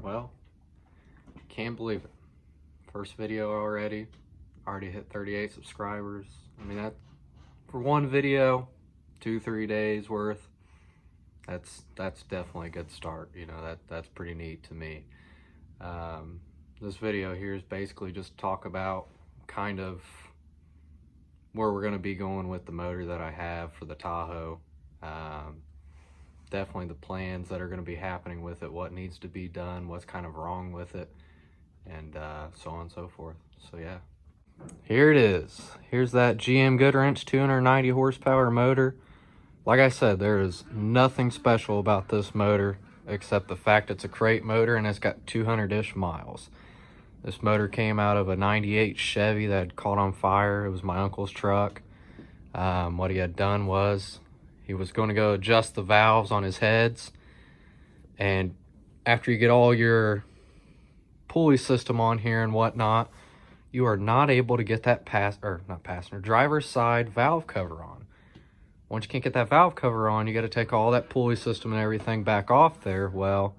Well, can't believe it. First video already hit 38 subscribers. I mean, that for one video, 2-3 days worth, that's definitely a good start. You know, that's pretty neat to me. This video here is basically just talk about kind of where we're going to be going with the motor that I have for the Tahoe. Definitely the plans that are going to be happening with it, what needs to be done, what's kind of wrong with it, and so on and so forth. So yeah, here it is. Here's that GM Goodwrench 290 horsepower motor. Like I said, there is nothing special about this motor except the fact it's a crate motor and it's got 200-ish miles. This motor came out of a 98 Chevy that had caught on fire. It was my uncle's truck. What he had done was he was going to go adjust the valves on his heads, and after you get all your pulley system on here and whatnot, you are not able to get that driver's side valve cover on. Once you can't get that valve cover on, you got to take all that pulley system and everything back off there. Well,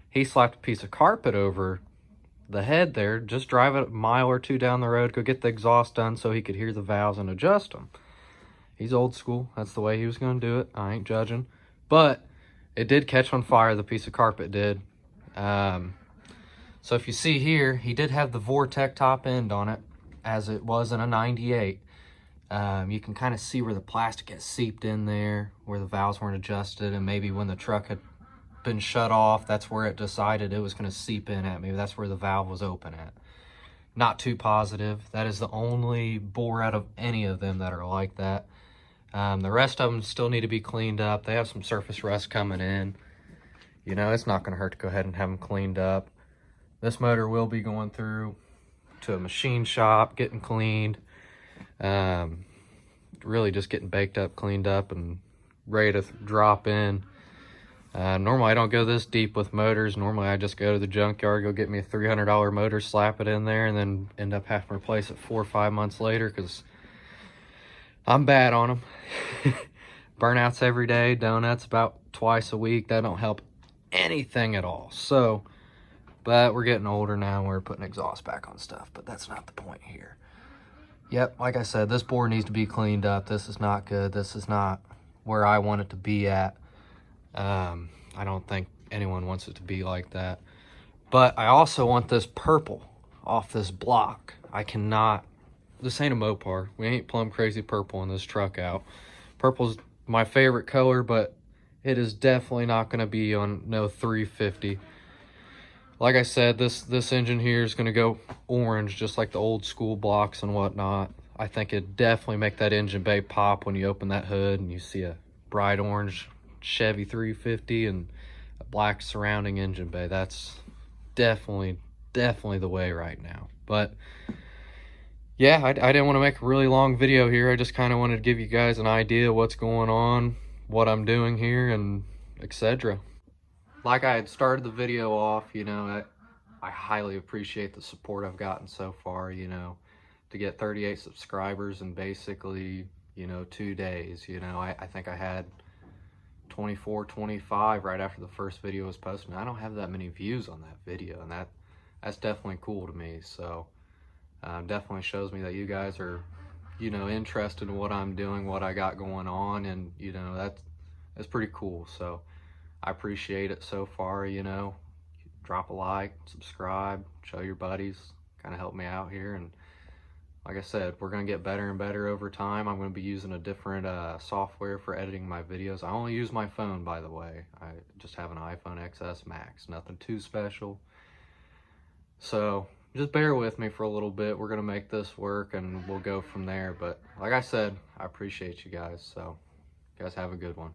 he slapped a piece of carpet over the head there, just drive it a mile or two down the road, go get the exhaust done so he could hear the valves and adjust them. He's old school. That's the way he was going to do it. I ain't judging. But it did catch on fire, the piece of carpet did. So if you see here, he did have the Vortec top end on it, as it was in a 98. You can kind of see where the plastic has seeped in there, where the valves weren't adjusted, and maybe when the truck had been shut off, that's where it decided it was going to seep in at. Maybe that's where the valve was open at. Not too positive. That is the only bore out of any of them that are like that. The rest of them still need to be cleaned up. They have some surface rust coming in. You know, it's not going to hurt to go ahead and have them cleaned up. This motor will be going through to a machine shop, getting cleaned. Really just getting baked up, cleaned up, and ready to drop in. Normally I don't go this deep with motors. Normally I just go to the junkyard, go get me a $300 motor, slap it in there, and then end up having to replace it 4 or 5 months later because I'm bad on them. Burnouts every day, donuts about twice a week. That don't help anything at all. So, but we're getting older now and we're putting exhaust back on stuff, but that's not the point here. Yep, like I said, this bore needs to be cleaned up. This is not good. This is not where I want it to be at. I don't think anyone wants it to be like that. But I also want this purple off this block. I cannot, this ain't a Mopar. We ain't plumb crazy purple in this truck out. Purple's my favorite color, but it is definitely not going to be on no 350. Like I said, this engine here is going to go orange, just like the old school blocks and whatnot. I think it'd definitely make that engine bay pop when you open that hood and you see a bright orange Chevy 350 and a black surrounding engine bay. That's definitely the way right now. But yeah, I didn't want to make a really long video here. I just kind of wanted to give you guys an idea of what's going on, what I'm doing here, and etc. Like I had started the video off, you know, I highly appreciate the support I've gotten so far, you know, to get 38 subscribers in basically, you know, 2 days. You know, I think I had 24, 25 right after the first video was posted. I don't have that many views on that video, and that's definitely cool to me. So definitely shows me that you guys are, you know, interested in what I'm doing, what I got going on, and you know, that's pretty cool. So I appreciate it so far. You know, drop a like, subscribe, show your buddies, kind of help me out here. And like I said, we're going to get better and better over time. I'm going to be using a different software for editing my videos. I only use my phone, by the way. I just have an iPhone XS Max. Nothing too special. So just bear with me for a little bit. We're going to make this work and we'll go from there. But like I said, I appreciate you guys. So you guys have a good one.